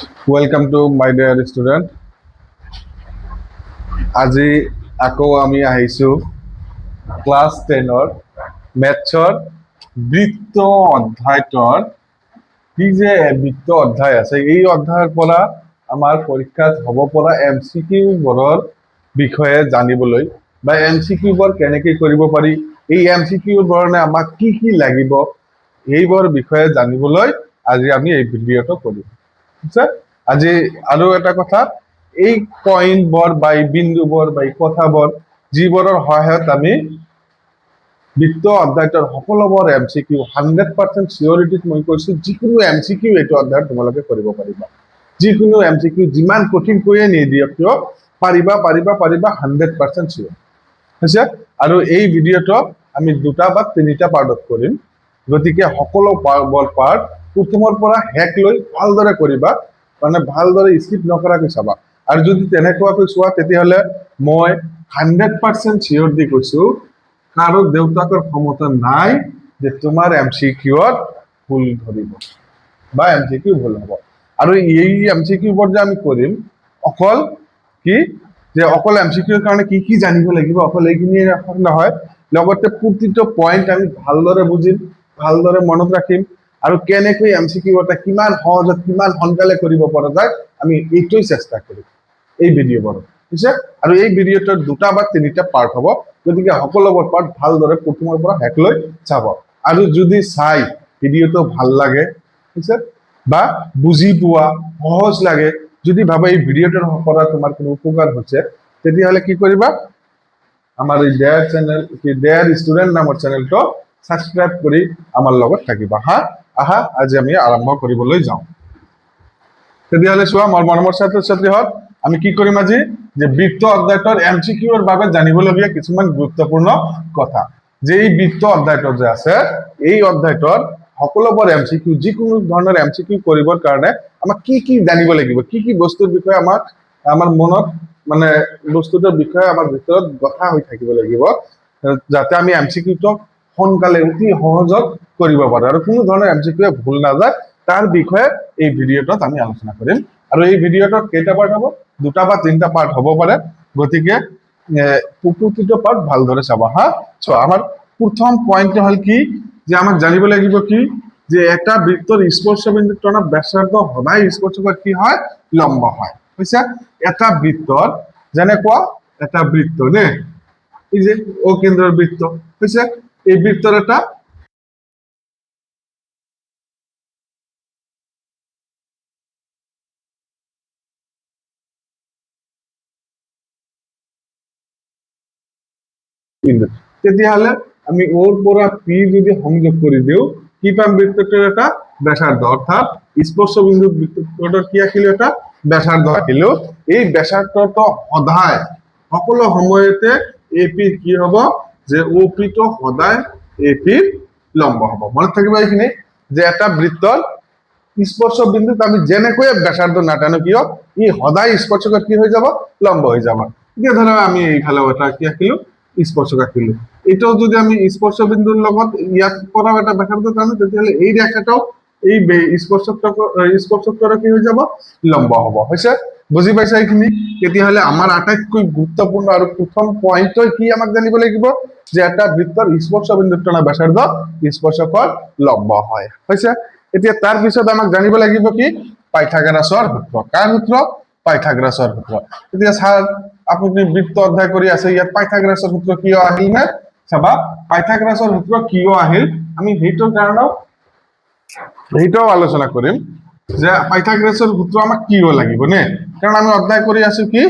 Welcome to my dear student. আজি আকৌ আমি আহিছো ক্লাছ 10ৰ মেথছৰ বৃত্ত অধ্যায়ৰ কি যে বৃত্ত অধ্যায় আছে এই অধ্যায়ৰ পৰা আমাৰ পৰীক্ষাত হ'ব পৰা এমসিকিউ বোৰৰ বিষয়ে জানিবলৈ বা এমসিকিউ বোৰ কেনেকৈ কৰিব পাৰি এই এমসিকিউৰ কাৰণে আমাক কি লাগিব এইবোৰ বিষয়ে জানিবলৈ আজি আমি এই ভিডিঅটো কৰিম ঠিক আছে আজি আৰু এটা কথা এই পয়েন্ট বৰ বা বিন্দু বৰ বা কথাবোৰ যিবোৰৰ সহায়ত আমি বৃত্ত অধ্যায়ৰ সকলোবোৰ এমসিকিউ 100% সিওৰিটিত মই কৈছো যিকোনো এমসিকিউ এইটো অধ্যায়ত তোমালোকে কৰিব পাৰিবা যিকোনো এমসিকিউ যিমান কঠিন কৈয়ে নিদিয়ক কিয় পাৰিবা 100% সিওৰ হৈছে আৰু এই ভিডিঅটো আমি দুটা বা তিনিটা পাৰ্টত কৰিম গতিকে সকলো পাৰ্ট প্ৰথমৰ পৰা হেক লৈ ভালদৰে কৰিবা মানে ভালদৰে স্কিপ নকৰাকৈ চাবা আৰু যদি তেনেকুৱাকৈ চোৱা তেতিয়াহলে মই 100% সিওৰ দি কৈছো কাৰো দেউতাকৰ ক্ষমতা নাই যে তোমাৰ এমসিকিউত ভুল ধৰিব বা এমসিকিউ ভুল হব আৰু এই এমসিকিউ বোৰ যে আমি কৰিম অকল কি যে অকল এমসিকিউৰ কাৰণে কি জানিব লাগিব অকল এইখিনি নহয় লগতে প্ৰতিটো পয়েন্ট আমি ভালদৰে বুজিম ভালদৰে মনত ৰাখিম আৰু কেনেকৈ এমসিকিউ এটা কিমান সহজত কিমান সোনকালে কৰিব পৰা যায় আমি এইটোই চেষ্টা কৰিম এই ভিডিঅ'বোৰ ঠিক আছে আৰু এই ভিডিঅ'টোৰ দুটা বা তিনিটা পাৰ্ট হ'ব গতিকে সকলোবোৰ পাৰ্ট ভালদৰে প্ৰথমৰ পৰা হেক লৈ চাব আৰু যদি চাই ভিডিঅ'টো ভাল লাগে ঠিক আছে বা বুজি পোৱা সহজ লাগে যদি ভাবে এই ভিডিঅ'টোৰ পৰা তোমাৰ কোনো উপকাৰ হৈছে তেতিয়াহলে কি কৰিবা আমাৰ এই দেয়াৰ চেনেল কি দেয়াৰ ষ্টুডেন্ট নামৰ চেনেলটো সাবস্ক্ৰাইব কৰি আমাৰ লগত থাকিবা হা আহা আজি আমি আৰম্ভ কৰিবলৈ যাওঁ তেতিয়াহলে চোৱা মোৰ মৰমৰ ছাত্ৰ ছাত্ৰীহঁত আমি কি কৰিম আজি যে বৃত্ত অধ্যায়ৰ এমসিকিউৰ বাবে জানিবলগীয়া কিছুমান গুৰুত্বপূৰ্ণ কথা যে এই বৃত্ত অধ্যায়টো যে আছে এই অধ্যায়ৰ সকলোবোৰ এমসিকিউ যিকোনো ধৰণৰ এমসিকিউ কৰিবৰ কাৰণে আমাক কি জানিব লাগিব কি বস্তুৰ বিষয়ে আমাৰ মনত মানে বস্তুটোৰ বিষয়ে আমাৰ ভিতৰত গঠা হৈ থাকিব লাগিব যাতে আমি এমসিকিউটো সোনকালে অতি সহজত কৰিব পাৰো আৰু কোনো ধৰণৰ এমসিকিউ ভুল নাযায় তাৰ বিষয়ে এই ভিডিঅ'টোত আমি আলোচনা কৰিম আৰু এই ভিডিঅ'টোত কেইটা পাৰ্ট হ'ব দুটা বা তিনিটা পাৰ্ট হ'ব পাৰে গতিকে প্ৰতিটো পাৰ্ট ভালদৰে চাবা হা সো আমাৰ প্ৰথম পয়েন্টটো হল কি যে আমাক জানিব লাগিব কি যে এটা বৃত্তৰ স্পৰ্শবিন্দুৰ ব্যাসাৰ্ধ সদায় স্পৰ্শকৰ কি হয় লম্ব হয় বুজিছা এটা বৃত্তৰ যেনেকুৱা এটা বৃত্ত নে এই যে ও কেন্দ্ৰৰ বৃত্ত বুজিছা এই বৃত্তৰ এটা তেতিয়াহলে আমি ওৰ পৰা পি যদি সংযোগ কৰি দিও কি পাম বৃত্তটোৰ এটা ব্যাসাৰ্ধ অৰ্থাৎ স্পৰ্শবিন্দু বৃত্তটোৰ কি আছিল এটা ব্যাসাৰ্ধ আছিল এই ব্যাসাৰ্ধটো সদায় সকলো সময়তে এপি কি হ'ব যে ওপি টো সদায় এপি লম্ব হ'ব মনত থাকিব এইখিনি যে এটা বৃত্তৰ স্পৰ্শ বিন্দুত আমি যেনেকৈ ব্যাসাৰ্ধ নাটানো কিয় ই সদায় স্পৰ্শকৰ কি হৈ যাব লম্ব হৈ যাব এতিয়া ধৰা আমি এইফালে এটা কি আঁকিলো স্পৰ্শক আঁকিলো এটাও যদি আমি স্পৰ্শ বিন্দুৰ লগত ইয়াত পৰা এটা ব্যাসাৰ্ধ টানো তেতিয়াহলে এই ৰেখাটাও এই স্পর্শকটো কি হৈ যাব লম্ব হ'ব হৈছে বুজি পাইছা এইখিনি তেতিয়াহলে আমাৰ আটাইতকৈ গুৰুত্বপূৰ্ণ আৰু প্ৰথম পয়েন্টটো কি আমাক জানিব লাগিব যে এটা বৃত্তৰ স্পৰ্শ বিন্দুৰ ব্যাসাৰ্ধ স্পৰ্শকৰ লম্ব হয় হৈছে এতিয়া তাৰ পিছত আমাক জানিব লাগিব কি পাইথাগোৰাছৰ সূত্ৰ কাৰ সূত্ৰ পাইথাগোৰাছৰ সূত্ৰ এতিয়া স্যাৰ আপুনি বৃত্ত অধ্যায় কৰি আছে ইয়াত পাইথাগোৰাছৰ সূত্ৰ কিয় আহিল না চাবা পাইথাগোৰাছৰ সূত্ৰ কিয় আহিল আমি হেইটোৰ কাৰণেও আলোচনা কৰিম যে পাইথাগোৰাছৰ সূত্ৰ আমাক কিয় লাগিব নে কাৰণ আমি অধ্যায় কৰি আছো কি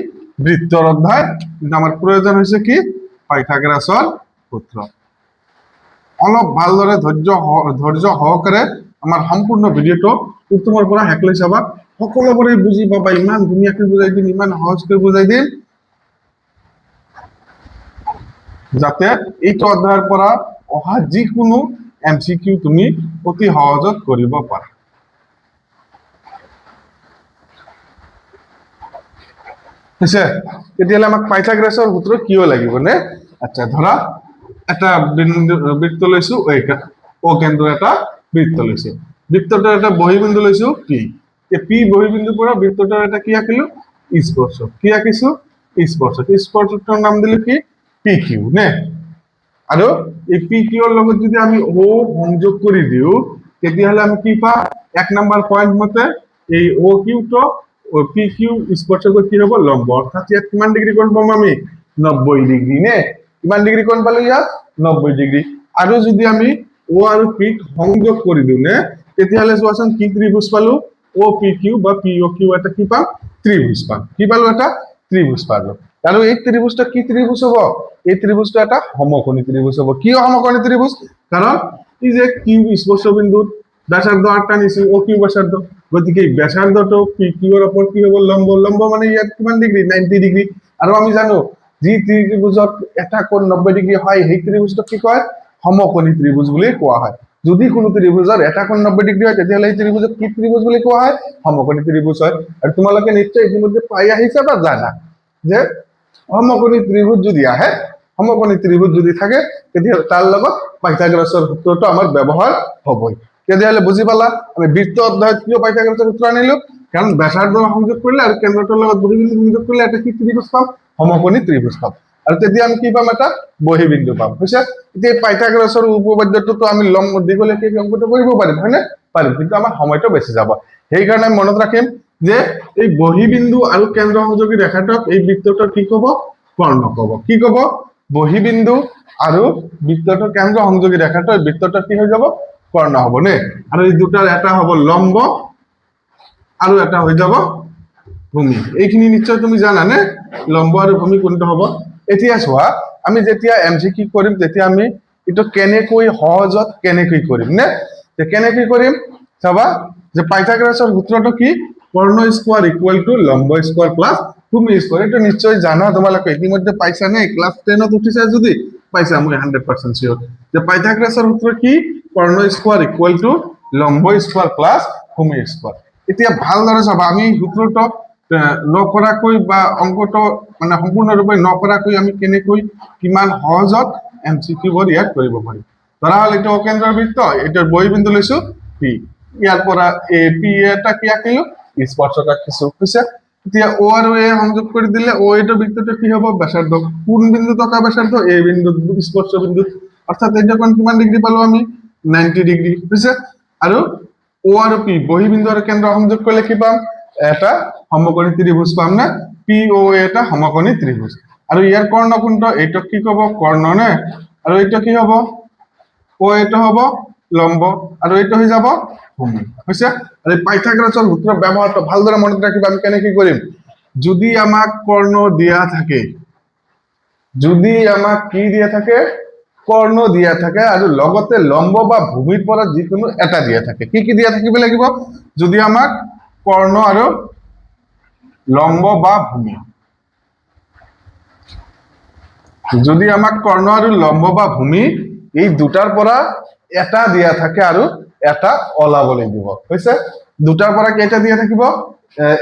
বৃত্তৰ অধ্যায় কিন্তু আমাৰ প্ৰয়োজন হৈছে কি পাইথাগোৰাছৰ সূত্ৰ অলপ ভালদৰে ধৈৰ্য সহকাৰে আমাৰ সম্পূৰ্ণ ভিডিঅটো প্ৰথমৰ পৰা হেক লৈ চাবা সকলোবোৰে বুজি পাবা ইমান ধুনীয়াকৈ বুজাই দিম ইমান সহজকৈ বুজাই দিম যাতে এইটো অধ্যায়ৰ পৰা অহা যিকোনো এমসিকিউ তুমি অতি সহজত কৰিব পাৰা আছে তেতিয়াহলে আমাক পাইথাগোৰাছৰ সূত্ৰ কিয় লাগিব নে আচ্ছা ধৰা এটা বৃত্ত লৈছো ও কেন্দ্ৰ এটা বৃত্ত লৈছো বৃত্তটোৰ এটা বহিবিন্দু লৈছো পি পি বহিবিন্দুৰ পৰা বৃত্তটাৰ এটা কি আঁকিলো স্পৰ্শক কি আঁকিছো স্পৰ্শক স্পৰ্শকটোৰ নাম দিলো কি পি কিউ নে আৰু এই পি কিউৰ লগত যদি আমি ও সংযোগ কৰি দিও তেতিয়াহলে আমি কি পাম এক নম্বৰ পয়েন্ট মতে এই ও কিউটো পি কিউ স্পৰ্শকৰ কি হ'ব লম্ব অৰ্থাৎ ইয়াত কিমান ডিগ্ৰী কোণ পাম আমি 90 ডিগ্ৰী নে কিমান ডিগ্ৰী কোণ পালো ইয়াত 90 ডিগ্ৰী আৰু যদি আমি ও আৰু পি সংযোগ কৰি দিও নে তেতিয়াহলে চোৱাচোন কি ত্ৰিভুজ পালো ও পি কিউ বা পি ও কিউ এটা কি পাম ত্ৰিভুজ পাম কি পালো এটা ত্ৰিভুজ পালো আৰু এই ত্রিভুজটা কি ত্রিভুজ হ'ব এই ত্রিভুজটা এটা সমকোণী ত্রিভুজ হ'ব কি সমকোণী ত্রিভুজ কারণ এই যে কিউ স্পর্শ বিন্দু ব্যাসার্ধ 8টা নিছি ও কিউ ব্যাসার্ধ গতিকে ব্যাসার্ধটো পি কিউ এর উপর কি হ'ব লম্ব লম্ব মানে ইয়াত কিমান ডিগ্ৰী 90 ডিগ্ৰী আৰু আমি জানো যি ত্ৰিভুজত এটা কোণ 90 ডিগ্ৰী হয় সেই ত্ৰিভুজটো কি কয় সমকোণী ত্ৰিভুজ বুলি কোৱা হয় যদি কোনো ত্ৰিভুজৰ এটা কোণ 90 ডিগ্ৰী হয় তেতিয়াহলে এই ত্ৰিভুজক কি ত্ৰিভুজ বুলি কোৱা হয় সমকোণী ত্ৰিভুজ হয় আৰু তোমালোকে নিশ্চয় ইতিমধ্যে পাই আহিছা বা জানা যে সমকোণী ত্ৰিভুজ যদি আহে সমকোণী ত্ৰিভুজ যদি থাকে তেতিয়াহলে তাৰ লগত পাইথাগোৰাছৰ সূত্ৰটো আমাৰ ব্যৱহাৰ হ'বই তেতিয়াহলে বুজি পালা আমি বৃত্ত অধ্যায়ত কিয় পাইথাগোৰাছৰ সূত্ৰ আনিলো কাৰণ ব্যাসাৰ্ধ সংযোগ কৰিলে আৰু কেন্দ্ৰটোৰ লগত বহিবিন্দু সংযোগ কৰিলে এটা কি ত্ৰিভুজ পাম সমকোণী ত্ৰিভুজ পাম আৰু তেতিয়া আমি কি পাম এটা বহিবিন্দু পাম হৈছে এতিয়া পাইথাগোৰাছৰ উপপাদ্যটো আমি লম্ব দীঘলীয়া অংকটো কৰিব পাৰিম হয়নে পাৰিম কিন্তু আমাৰ সময়টো বেছি যাব সেই কাৰণে মনত ৰাখিম যে এই বহিবিন্দু আৰু কেন্দ্ৰ সংযোগী ৰেখাটোক এই বৃত্তটোৰ কি কব কৰ্ণ কব কি কব বহিবিন্দু আৰু বৃত্তটোৰ কেন্দ্ৰ সংযোগী ৰেখাটো এই বৃত্তটোৰ কি হৈ যাব কৰ্ণ হ'ব নে আৰু এই দুটাৰ এটা হ'ব লম্ব আৰু এটা হৈ যাব ভূমি এইখিনি নিশ্চয় তুমি জানা নে লম্ব আৰু ভূমি কোনটো হ'ব এতিয়া চোৱা আমি যেতিয়া এমসিকিউ কৰিম তেতিয়া আমি এটো কেনেকৈ সহজত কেনেকৈ কৰিম নে তে কেনেকৈ কৰিম চাবা যে পাইথাগোৰাছৰ সূত্ৰটো কি কৰ্ণ স্কয়ার ইকুয়াল টু লম্ব স্কয়ার প্লাস ভূমি স্কয়ার এটা নিশ্চয় জানা তোমালোকে ইতিমধ্যে পাইছা নে ক্লাস 10 ত উঠিছা যদি পাইছা মই 100% সিওর যে পাইথাগোৰাছৰ সূত্ৰ কি কৰ্ণ স্কয়াৰ ইকুয়াল টু লম্ব স্কয়াৰ প্লাস ভূমি স্কয়াৰ এতিয়া ভালদৰে চাবা আমি সূত্ৰটো নকৰাকৈ বা অংকটো মানে সম্পূৰ্ণৰূপে নকৰাকৈ আমি কেনেকৈ কিমান সহজত এমসিকিউ বোৰ ইয়াত কৰিব পাৰিম ধৰা হল এটা কেন্দ্ৰৰ বৃত্ত এটাৰ বহিবিন্দু লৈছো পি ইয়াৰ পৰা এ পি এটা কি আঁকিলো স্পৰ্শক আঁকিছো বুঝছে এতিয়া ও আৰু এ সংযোগ কৰি দিলে ও এটা বৃত্তটো কি হ'ব ব্যাসার্ধ কোন বিন্দু থকা ব্যাসার্ধ এ বিন্দু স্পর্শ বিন্দু অর্থাৎ এটা কোণ কিমান ডিগ্ৰী পালো আমি 90 ডিগ্ৰী বুঝছে আৰু ও আৰু পি বহিবিন্দু আৰু কেন্দ্ৰ সংযোগ কৰিলে কি পাম এটা সমকোণী ত্ৰিভুজ পাম না পি ও এটা সমকোণী ত্ৰিভুজ আৰু ইয়াৰ কৰ্ণ কোনটো এইটো কি কব কৰ্ণ নে আৰু এইটো কি হ'ব ও এটা হ'ব লম্ব আৰু এইটো হৈ যাব ভূমি হৈছে আৰু পাইথাগোৰাছৰ সূত্ৰ ব্যৱহাৰটো ভালদৰে মনত ৰাখিবা আমি কেনেকৈ কৰিম যদি আমাক কৰ্ণ দিয়া থাকে যদি আমাক কি দিয়া থাকে কৰ্ণ দিয়া থাকে আৰু লগতে লম্ব বা ভূমিৰ পৰা যিকোনো এটা দিয়া থাকে কি দিয়া থাকিব লাগিব যদি আমাক কৰ্ণ আৰু লম্ব বা ভূমি যদি আমাক কৰ্ণ আৰু লম্ব বা ভূমি এই দুটাৰ পৰা এটা দিয়া থাকে আৰু এটা ওলাবলৈ দিব হৈছে দুটাৰ পৰা কেইটা দিয়া থাকিব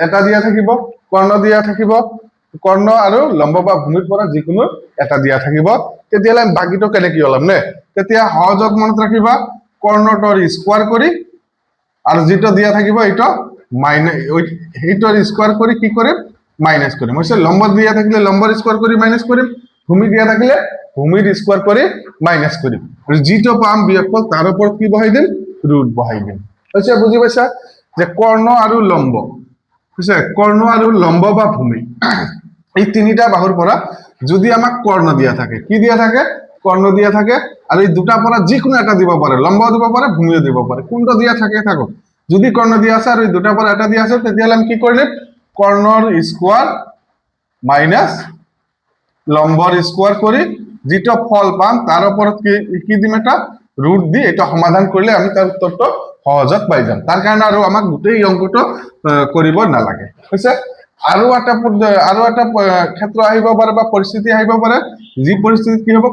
এটা দিয়া থাকিব কৰ্ণ দিয়া থাকিব কৰ্ণ আৰু লম্ব বা ভূমিৰ পৰা যিকোনো এটা দিয়া থাকিব তেতিয়ালে বাকিটো কেনেকৈ ওলাম নে তেতিয়া সহজত মনত ৰাখিবা কৰ্ণটোৰ স্কয়াৰ কৰি আৰু যেটো দিয়া থাকিব এটা মাইনাস এইটোৰ স্কয়াৰ কৰি কি কৰিম মাইনাস কৰিম হৈছে লম্ব দিয়া থাকিলে লম্বৰ স্কয়াৰ কৰি মাইনাস কৰিম ভূমি দিয়া থাকিলে ভূমিৰ স্কয়াৰ কৰি মাইনাস কৰিম আৰু যেটো পাম বিয়োগফল তাৰ ওপৰত কি বহাই দিম ৰুট বহাই দিম হৈছে বুজি পাইছা যে কৰ্ণ আৰু লম্ব হৈছে কৰ্ণ আৰু লম্ব বা ভূমি এই তিনিটা বাহুৰ পৰা যদি আমাক কৰ্ণ দিয়া থাকে কি দিয়া থাকে কৰ্ণ দিয়া থাকে আৰু এই দুটা পৰা যিকোনো এটা দিব পাৰে লম্ব দিব পাৰে ভূমিও দিব পাৰে কোনটো দিয়া থাকে থাকক যদি কৰ্ণ দিয়া আছে আৰু এই দুটা পৰা এটা দিয়া আছে তেতিয়াহলে আমি কি কৰিম কৰ্ণৰ স্কয়াৰ মাইনাস লম্বৰ স্কয়াৰ কৰি যেটো ফল পাম তাৰ ওপৰত কি দিম এটা ৰুট দি এটা সমাধান কৰিলে আমি তাৰ উত্তৰটো সহজত পাই যাম তাৰ কাৰণে আৰু আমাক গোটেই অংকটো কৰিব নালাগে হৈছে আৰু এটা ক্ষেত্ৰ আহিব পাৰে বা পৰিস্থিতি আহিব পাৰে যি পৰিস্থিতিত কি হ'ব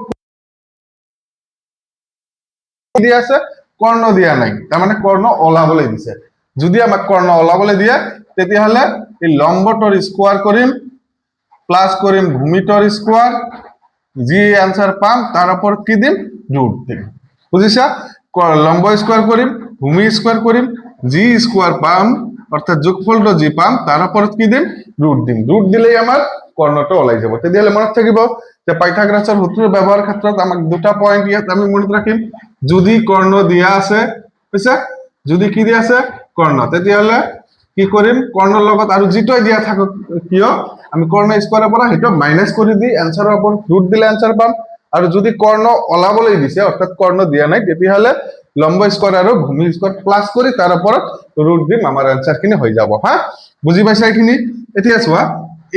দিয়া আছে কৰ্ণ দিয়া নাই তাৰ মানে কৰ্ণ ওলাবলৈ দিছে যদি আমাক কৰ্ণ ওলাবলৈ দিয়ে তেতিয়াহলে এই লম্বটোৰ স্কয়াৰ কৰিম প্লাস কৰিম ভূমিটোৰ স্কয়াৰ যি आंसर পাম তাৰ ওপৰত কি দিম ৰুট দিম বুজিছা লম্ব স্কয়াৰ কৰিম ভূমি স্কয়াৰ কৰিম যি স্কয়াৰ পাম অৰ্থাৎ যোগফলটা যি পাম তাৰ ওপৰত কি দিম ৰুট দিম ৰুট দিলেই আমাৰ কৰ্ণটা ওলাই যাব তেতিয়াহ'লে মনত থাকিব যে পাইথাগোৰাসৰ সূত্ৰৰ ব্যৱহাৰৰ ক্ষেত্ৰত আমাক দুটা পয়েন্ট ইয়াত আমি মনত ৰাখিম যদি কৰ্ণ দিয়া আছে বুঝছে যদি কি দিয়া আছে কৰ্ণ তেতিয়াহ'লে কি কৰিম কৰ্ণৰ লগত আৰু যিটোই দিয়া থাকক কিয় আমি কৰ্ণ স্কয়াৰৰ পৰা সেইটো মাইনাস কৰি দি এনসাৰৰ ওপৰত ৰুট দিলে এনসাৰ পাম আৰু যদি কৰ্ণ ওলাবলৈ দিছে অৰ্থাৎ কৰ্ণ দিয়া নাই তেতিয়াহ'লে লম্ব স্কয়াৰ আৰু ভূমি স্কয়াৰ প্লাস কৰি তাৰ ওপৰত ৰুট দিম আমাৰ এনসাৰ খিনি হৈ যাব হা বুজি পাইছা এইখিনি এতিয়া চোৱা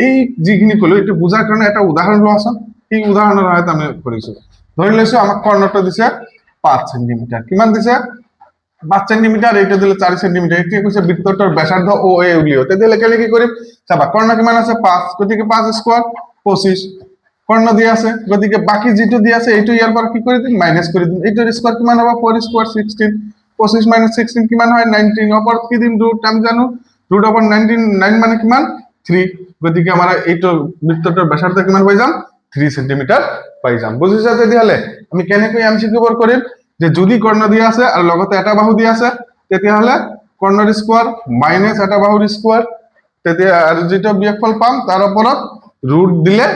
এই যিখিনি কলো এটো বুজাৰ কাৰণে এটা উদাহৰণ লোৱাচোন এই উদাহৰণৰ সহায়ত আমি কৰিছো ধৰি লৈছো আমাক কৰ্ণটো দিছে 5 সেন্টিমিটাৰ কিমান দিছে 5 সেন্টিমিটাৰ এটা দিলে 4 সেন্টিমিটাৰ এটা কৈছে বৃত্তটোৰ ব্যাসাৰ্ধ OA উলিও তেতিয়াহ'লে কেনে কি কৰিম চাবা কৰ্ণ কিমান আছে 5 গতিকে 5 স্কয়াৰ 25 কৰ্ণ দিয়া আছে গতিকে বাকি যেটো দিয়া আছে এইটো ইয়াৰ পৰা কি কৰি দিম মাইনাস কৰি দিম এইটোৰ স্কয়াৰ কিমান হ'ব 4 স্কয়াৰ 16 25 minus 16 কিমান হয় 19 ওপৰত কি দিম ৰুট আমি জানো ৰুট ওভাৰ 19 9 মানে কিমান 3 গতিকে আমাৰ এইটো বৃত্তটোৰ ব্যাসাৰ্ধ কিমান পাই যাম 3 সেন্টিমিটাৰ পাই যাম বুজিছা তেতিয়াহ'লে আমি কেনেকৈ এমসিকিউ বৰ কৰিম যে যদি কৰ্ণ দিয়া আছে আৰু লগতে এটা বাহু দিয়া আছে তেতিয়াহ'লে কৰ্ণৰ স্কয়াৰ মাইনাস এটা বাহুৰ স্কয়াৰ তেতিয়া আৰু যেটো বিয়োগফল পাম তাৰ ওপৰত ৰুট দিলে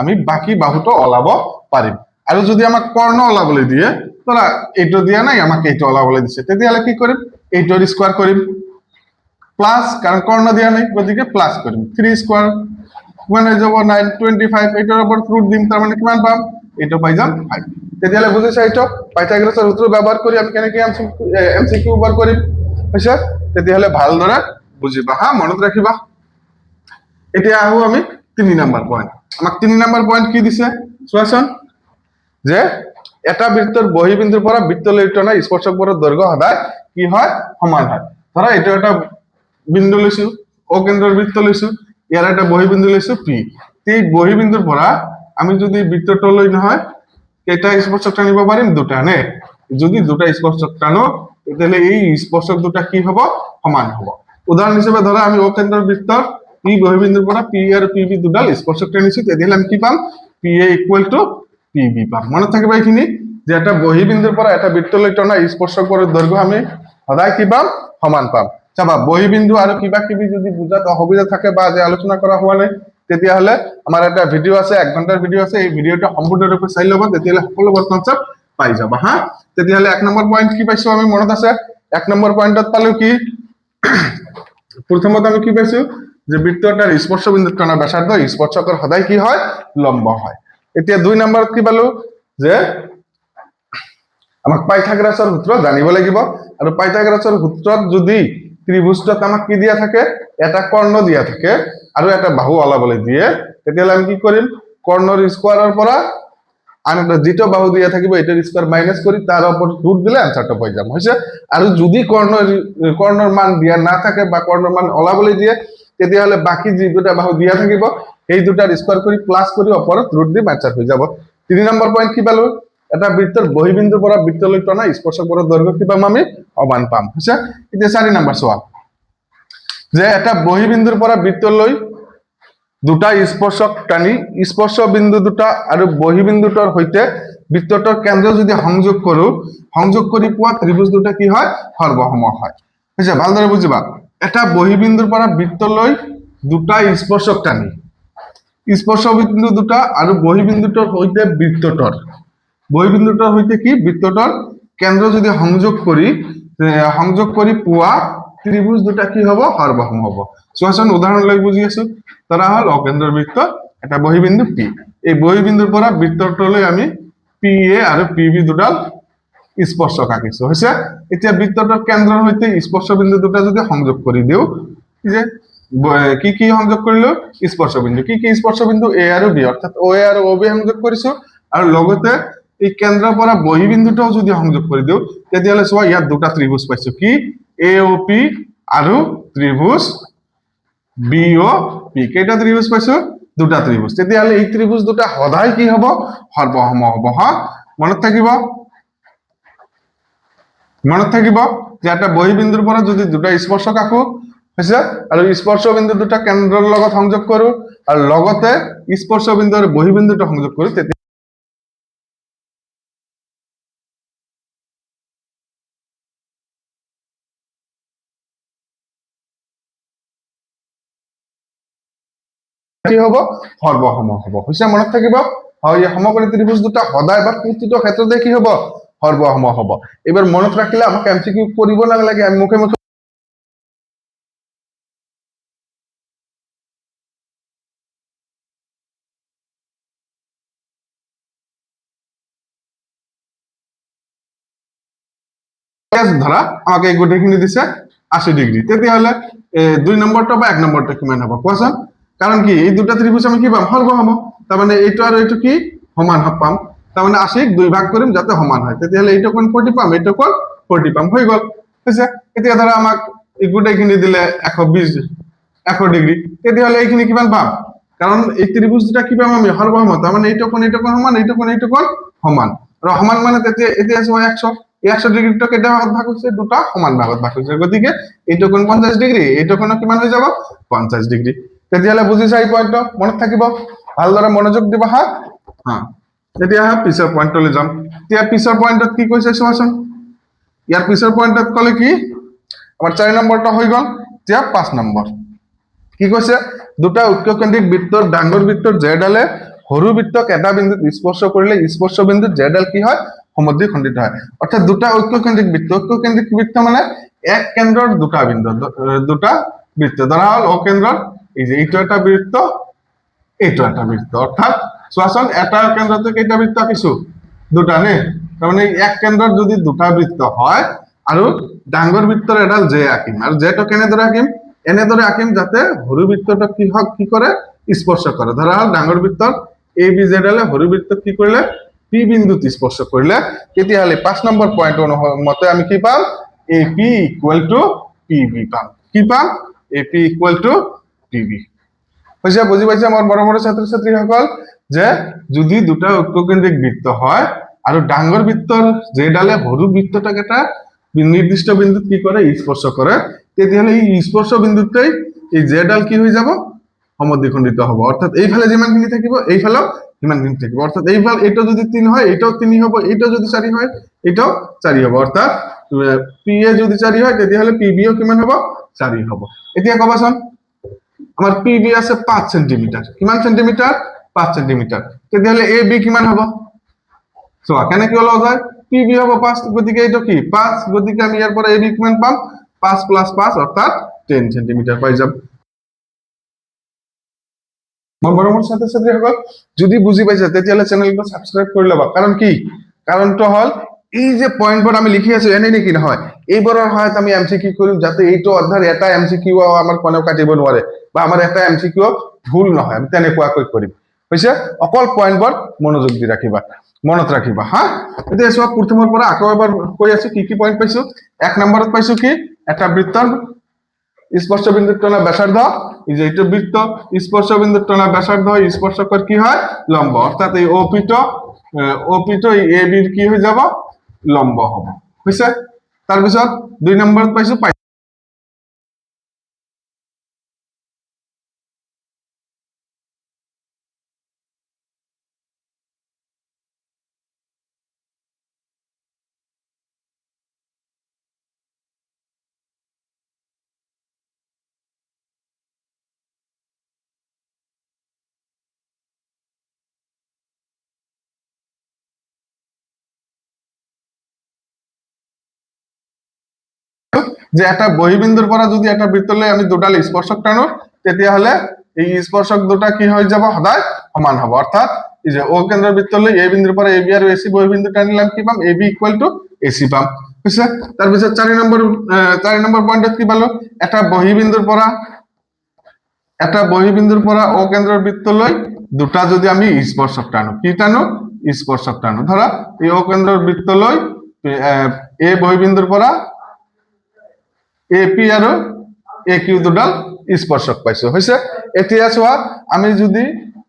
আমি বাকি বাহুটো ওলাব পাৰিম আৰু যদি আমাক কৰ্ণ ওলাবলৈ দিয়ে ধৰা এইটো দিয়া নাই আমাক এইটো ওলাবলৈ দিছে তেতিয়াহ'লে কি কৰিম এইটোৰ স্কয়াৰ কৰিম প্লাস কাৰণ কৰ্ণ দিয়া নাই গতিকে প্লাস কৰিম 3 স্কয়াৰ কিমান হৈ যাব 925 এইটোৰ ওপৰত ৰুট দিম তাৰ মানে কিমান পাম এইটো পাই যাম 5 তেতিয়াহ'লে বুজিছা এইটো পাইথাগোৰাসৰ সূত্ৰ ব্যৱহাৰ কৰি আমি কেনেকৈ এমসিকিউ বৰ কৰিম হৈছে তেতিয়াহ'লে ভালদৰে বুজিবা হা মনত ৰাখিবা এতিয়া আহো আমি 3 নম্বৰ পয়েন্ট আমাক 3 নম্বৰ পয়েন্ট কি দিছে চোৱাচোন যে এটা বৃত্তৰ বহিবিন্দুৰ পৰা বৃত্তলৈ টনা স্পৰ্শক পৰৰ দৈৰ্ঘ্য সদায় কি হয় সমান হয় ধৰা এইটো এটা বিন্দু লৈছো অকেন্দ্ৰৰ বৃত্ত লৈছো ইয়াৰ এটা বহিবিন্দু লৈছো পি এই বহিবিন্দুৰ পৰা আমি যদি বৃত্তটোলৈ নহয় কেইটা স্পৰ্শক টানিব পাৰিম দুটা নে যদি দুটা স্পৰ্শক টানো তেতিয়াহ'লে এই স্পৰ্শক দুটা কি হ'ব সমান হ'ব উদাহৰণ হিচাপে ধৰা আমি অকেন্দ্ৰৰ বৃত্তৰ পি বহিবিন্দুৰ পৰা পি আৰু পিবি দুডাল স্পৰ্শক টানিছো তেতিয়াহ'লে আমি কি পাম P a equal to PB পাম মনত থাকিব এইখিনি যে এটা বহিবিন্দুৰ পৰা এটা বৃত্তলৈ টনা স্পৰ্শক পৰৰ দৈৰ্ঘ্য আমি সদায় কি পাম সমান পাম চাবা বহিবিন্দু আৰু কিবা কিবি যদি বুজাত অসুবিধা থাকে বা যে আলোচনা কৰা হোৱা নাই তেতিয়াহ'লে আমাৰ এটা ভিডিও আছে 1 ঘণ্টাৰ ভিডিও আছে এই ভিডিওটো সম্পূৰ্ণৰূপে চাই ল'ব তেতিয়াহ'লে সকলোবোৰ কনসেপ্ট পাই যাবা হা তেতিয়াহ'লে 1 নম্বৰ পয়েন্ট কি পাইছো আমি মনত আছে 1 নম্বৰ পয়েন্টত পালো কি প্ৰথমতে আমি কি পাইছো যে বৃত্তটাৰ স্পৰ্শ বিন্দুত টনা ব্যাসাৰ্ধ স্পৰ্শকৰ সদায় কি হয় লম্ব হয় এতিয়া 2 নম্বৰত কি পালো যে আমাক পাইথাগোৰাসৰ সূত্ৰ জানিব লাগিব আৰু পাইথাগোৰাসৰ সূত্ৰত যদি ত্ৰিভুজটোত আমাক কি দিয়া থাকে এটা কৰ্ণ দিয়া থাকে আৰু এটা বাহু ওলাবলৈ দিয়ে তেতিয়াহ'লে আমি কি কৰিম কৰ্ণৰ স্কয়াৰৰ পৰা আন এটা যেটো বাহু দিয়া থাকিব এটাৰ স্কয়াৰ মাইনাস কৰি তাৰ ওপৰত ৰুট দিলে আনসাৰটো পাই যাম হৈছে আৰু যদি কৰ্ণৰ মান দিয়া না থাকে বা কৰ্ণৰ মান ওলাবলৈ দিয়ে তেতিয়াহ'লে বাকি যি দুটা বাহু দিয়া থাকিব এই দুটাৰ স্কয়াৰ কৰি প্লাস কৰি ওপৰত ৰুট দি আনসাৰ হৈ যাব 3 নম্বৰ পয়েন্ট কি পালো এটা বৃত্তৰ বহিবিন্দুৰ পৰা বৃত্তলৈ টনা স্পৰ্শক পৰৰ দৈৰ্ঘ্য কি পাম আমি সমান পাম হৈছে এতিয়া 4 নম্বৰ সৱাল যে এটা বহিবিন্দুৰ পৰা বৃত্তলৈ দুটা স্পৰ্শক টানি স্পৰ্শ বিন্দু দুটা আৰু বহিবিন্দুটোৰ সৈতে বৃত্তটোৰ কেন্দ্ৰ যদি সংযোগ কৰো সংযোগ কৰি পোৱা ত্ৰিভুজ দুটা কি হয় সৰ্বসম হয় হৈছে ভালদৰে বুজিবা এটা বহিবিন্দুৰ পৰা বৃত্তলৈ দুটা স্পৰ্শক টানি স্পৰ্শ বিন্দু দুটা আৰু বহিবিন্দুটোৰ সৈতে বৃত্তটোৰ বহিবিন্দুটোৰ সৈতে কি বৃত্তটোৰ কেন্দ্ৰ যদি সংযোগ কৰি পোৱা ত্ৰিভুজ দুটা কি হব সৰ্বসম হব চোৱাচোন উদাহৰণ লৈ বুজি আছো ধৰা হল অকেন্দ্ৰ বৃত্ত এটা বহিবিন্দু পি এই বহিবিন্দুৰ পৰা বৃত্তটোলৈ আমি পি এ আৰু পি বি দুডাল স্পৰ্শক আঁকিছো হৈছে এতিয়া বৃত্তটোৰ কেন্দ্ৰৰ সৈতে স্পৰ্শ বিন্দু দুটা যদি সংযোগ কৰি দিও যে কি কি সংযোগ কৰিলো স্পৰ্শ বিন্দু কি কি স্পৰ্শ বিন্দু এ আৰু বি অৰ্থাৎ ও এ আৰু ও বি সংযোগ কৰিছো আৰু লগতে এই কেন্দ্ৰৰ পৰা বহিবিন্দুটাও যদি সংযোগ কৰি দিও তেতিয়াহ'লে চোৱা ইয়াত দুটা ত্ৰিভুজ পাইছো কি এওপি আৰু ত্ৰিভুজ বিওপি কেইটা ত্ৰিভুজ পাইছো দুটা ত্ৰিভুজ তেতিয়াহ'লে এই ত্ৰিভুজ দুটা সদায় কি হ'ব সৰ্বসম হ'ব হা মনত থাকিব যে এটা বহিবিন্দুৰ পৰা যদি দুটা স্পৰ্শক আঁকো হৈছে আৰু স্পৰ্শ বিন্দু দুটা কেন্দ্ৰৰ লগত সংযোগ কৰো আৰু লগতে স্পৰ্শ বিন্দু আৰু বহিবিন্দুটো সংযোগ কৰো তেতিয়া কি হব সৰ্বসম হব হৈছে মনত থাকিব হয় এই সমকোণী ত্ৰিভুজ দুটা সদায় বা প্ৰতিটো ক্ষেত্ৰতে কি হব সৰ্বসম হব এবাৰ মনত ৰাখিলে আমাক এমসিকিউ কৰিব নালাগে আমি মুখে মুখে ধৰা আমাকে এই গোটেইখিনি দিছে 80 ডিগ্ৰী তেতিয়াহলে 2 নম্বৰটো বা 1 নম্বৰটো কিমান হ'ব কোৱাচোন কাৰণ কি এই দুটা ত্ৰিভুজ আমি কি পাম সৰ্বসম তাৰ মানে এইটো আৰু এইটো কি সমান পাম তাৰ মানে 80 ক 2 ভাগ কৰিম যাতে সমান হয় তেতিয়াহলে এইটো কোণ 40 পাম এইটো কোণ 40 পাম হৈ গল হৈছে এতিয়া ধৰা আমাক এই গোটেইখিনি দিলে 120 100 ডিগ্ৰী তেতিয়াহলে এইখিনি কিমান পাম কারণ এই ত্রিভুজ দুটা কি পাম আমি সর্বসম তার মানে এইটো কোণ সমান এইটো কোণ সমান আর সমান মানে তেতিয়া এতিয়া আছে 100 100 ডিগ্ৰীটো কেইটা ভাগত ভাগ হৈছে দুটা সমান ভাগত ভাগ হৈছে গতিকে এইটো কোণ 50 ডিগ্ৰী এইটো কোণ কিমান হৈ যাব 50 ডিগ্ৰী তেতিয়াহলে বুজিছা এই পইণ্টটো মনত থাকিব ভালদৰে মনোযোগ দিবা হা তেতিয়া পিছৰ পইণ্টলৈ যাম এতিয়া পিছৰ পইণ্টত কি কৈছে চোৱাচোন ইয়াৰ পিছৰ পইণ্টত কলে কি আমাৰ 4 নম্বৰটো হৈ গল এতিয়া 5 নম্বৰ কি কৈছে দুটা উৎকেন্দ্ৰিক বৃত্তৰ ডাঙৰ বৃত্তৰ জেডালে সৰু বৃত্তক এটা বিন্দুত স্পৰ্শ কৰিলে স্পৰ্শ বিন্দুত জেডাল কি হয় সমদ্বি খণ্ডিত হয় অৰ্থাৎ দুটা ঐক্যকেন্দ্ৰিক বৃত্ত মানে এক কেন্দ্ৰৰ দুটা বিন্দু দুটা বৃত্ত ধৰা হল ও কেন্দ্ৰৰ এই যে এইটো এটা বৃত্ত এইটো এটা বৃত্ত অৰ্থাৎ চোৱাচোন এটা কেন্দ্ৰতে কেইটা বৃত্ত আঁকিছো দুটা নে তাৰমানে এক কেন্দ্ৰৰ যদি দুটা বৃত্ত হয় আৰু ডাঙৰ বৃত্তৰ এডাল জে আঁকিম আৰু জেটো কেনেদৰে আঁকিম এনেদৰে আঁকিম যাতে সৰু বৃত্তটো কি হক কি কৰে স্পৰ্শ কৰে ধৰা হল ডাঙৰ বৃত্তৰ এ বি জেডালে সৰু বৃত্তক কি কৰিলে পি বিন্দুত স্পৰ্শ কৰিলে তেতিয়াহলে 5 নম্বৰ পইণ্ট মতে আমি কি পাম AP = PB পাম কি পাম AP = PB হৈছে বুজি পাইছে মোৰ বড় বড় ছাত্ৰ ছাত্ৰীসকল যে যদি দুটা ঐক্যকেন্দ্ৰিক বৃত্ত হয় আৰু ডাঙৰ বৃত্তৰ জেডালে সৰু বৃত্তটাক এটা নির্দিষ্ট বিন্দুত কি করে স্পর্শ করে তেতিয়াহলে এই স্পর্শ বিন্দুতেই এই জেডাল কি হয়ে যাব সমদ্বিখণ্ডিত হ'ব অর্থাৎ এইফালে যিমানখিনি থাকিব এইফালেও সিমানখিনি থাকিব অর্থাৎ এইফাল এটা যদি 3 হয় এটাও 3 হ'ব এটাও যদি 4 হয় এটাও 4 হ'ব অর্থাৎ PA যদি 4 হয় তেতিয়াহলে PBও কিমান হ'ব 4 হ'ব এতিয়া কবাচোন আমার PB আছে 5 সেন্টিমিটার কিমান সেন্টিমিটার 5 সেন্টিমিটার তেতিয়াহলে AB কিমান হ'ব সো এখানে কি হলো যায় PB হবে 5 গতিকে এটা কি 5 গতিকে আমি এর পরে AB কিমান পাম 5 + 5 অর্থাৎ 10 সেন্টিমিটার পাই যাব বড় ছাত্র ছাত্রীসকল যদি বুজি পাইছে তেতিয়ালে চ্যানেলটো সাবস্ক্রাইব কৰি লবা কাৰণ কি কাৰণটো হল এই যে পয়েন্টবোৰ আমি লিখি আছো এনে নেকি নহয় এইবোৰৰ সহায়ত আমি এমসিকিউ কৰিম যাতে এইটো অধ্যায়ৰ এটা এমসিকিউ আমাৰ কোনেও কাটিব নোৱাৰে বা আমাৰ এটা এমসিকিউ ভুল নহয় আমি তেনেকুৱাকৈ কৰিম হৈছে অকল পয়েন্টবোৰ মনোযোগ দি ৰাখিবা মনত ৰাখিবা হা এতিয়া সব প্ৰথমৰ পৰা আকৌ এবাৰ কৈ আছো কি কি পয়েন্ট পাইছো 1 নম্বৰত পাইছো কি এটা বৃত্তৰ স্পর্শ বিন্দুর তলা ব্যাসার্ধ এই যে এটা বৃত্ত স্পর্শ বিন্দুর তলা ব্যাসার্ধ স্পর্শকর কি হয় লম্ব অর্থাৎ এই ওপি তো এই এবি এর কি হয়ে যাব লম্ব হবে হইছে তার পিছত 2 নম্বৰত পাইছো যে একটা বহিবিন্দুৰ পৰা যদি একটা বৃত্তলৈ আমি দুডাল স্পর্শক টানো তেতিয়াহলে এই স্পর্শক দুটা কি হৈ যাব সদায় সমান হ'ব অর্থাৎ এই যে ও কেন্দ্ৰৰ বৃত্তলৈ এই বিন্দুৰ পৰা AB আৰু AC বহিবিন্দু টানিলাম কি পাম AB = AC পাম বুঝছে তাৰ পিছত 4 নম্বৰ পইণ্টত কি পালো এটা বহিবিন্দুৰ পৰা ও কেন্দ্ৰৰ বৃত্তলৈ দুটা যদি আমি স্পৰ্শক টানো কি টানো স্পৰ্শক টানো ধৰা এই ও কেন্দ্ৰৰ বৃত্তলৈ এ বহিবিন্দুৰ পৰা AP আৰু AQ দুডাল স্পৰ্শক পাইছো হইছে এতিয়া চোৱা আমি যদি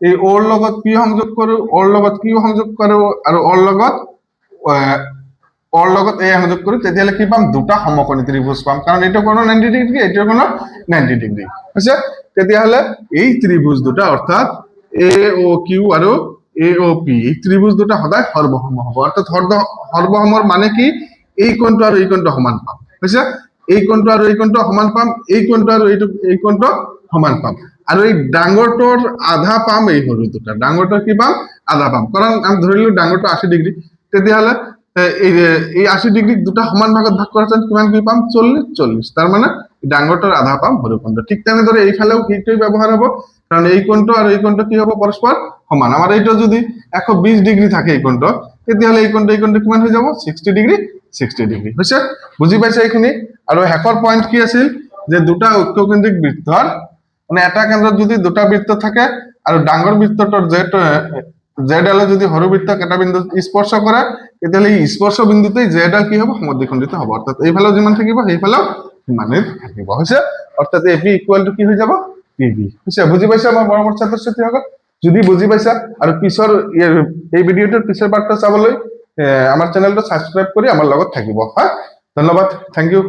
এই ওৰ লগত P সংযোগ কৰো ওৰ লগত Q সংযোগ কৰো আৰু ওৰ লগত A সংযোগ কৰো তেতিয়ালে কি পাম দুটা সমকোণী ত্ৰিভুজ পাম কাৰণ এটা কোণ 90 ডিগ্ৰী এটা কোণ 90 ডিগ্ৰী হইছে তেতিয়ালে এই ত্ৰিভুজ দুটা অৰ্থাৎ AOQ আৰু AOP এই ত্ৰিভুজ দুটা সদায় সৰ্বসম হ'ব অৰ্থাৎ সৰ্বসমৰ মানে কি এই কোণটো আৰু এই কোণটো সমান পাম হইছে এই কোণটো আৰু এই কোণটো সমান পাম এই কোণটো আৰু এই কোণটো সমান পাম আৰু এই ডাঙৰটোৰ আধা পাম এই সৰু দুটা ডাঙৰটোৰ কি পাম আধা পাম কাৰণ আমি ধৰিলো ডাঙৰটো 80 ডিগ্ৰী তেতিয়াহ'লে এই 80 ডিগ্ৰী দুটা সমান ভাগত ভাগ কৰাৰ কিমান কি পাম 40 তাৰ মানে ডাঙৰটোৰ আধা পাম সৰু কোণটো ঠিক তেনেদৰে এইফালেও সেইটোই ব্যৱহাৰ হ'ব কাৰণ এই কোণটো আৰু এই কোণটো কি হ'ব পৰস্পৰ সমান আমাৰ এইটো যদি 120 ডিগ্ৰী থাকে এই কোণটো তেতিয়াহ'লে এই কোণটো কিমান হৈ যাব 60 ডিগ্ৰী 60 ডিগ্ৰী হৈছে বুজি পাইছে এইখিনি আৰু শেষৰ পইণ্ট কি আছিল যে দুটা ঐক্যকেন্দ্ৰিক বৃত্তৰ মানে এটা কেন্দ্ৰত যদি দুটা বৃত্ত থাকে আৰু ডাঙৰ বৃত্তটোৰ জেডালে যদি সৰু বৃত্তক এটা বিন্দুত স্পৰ্শ কৰে তেতিয়াহ'লে এই স্পৰ্শ বিন্দুতেই জেডাল কি হ'ব সমদ্বিখণ্ডিত হ'ব অৰ্থাৎ এইফালেও যিমান থাকিব সেইফালেও সিমানেই থাকিব হৈছে অৰ্থাৎ এপি ইকুৱেল টু কি হৈ যাব পিবি হৈছে বুজি পাইছা আমাৰ মৰমৰ ছাত্ৰ ছাত্ৰীসকল যদি বুজি পাইছা আৰু পিছৰ এই ভিডিঅ'টোৰ পিছৰ বাৰ্তা চাবলৈ আমাৰ চেনেলটো সাবস্ক্ৰাইব কৰি আমাৰ লগত থাকিব হা ধন্যবাদ থ্যাংক ইউ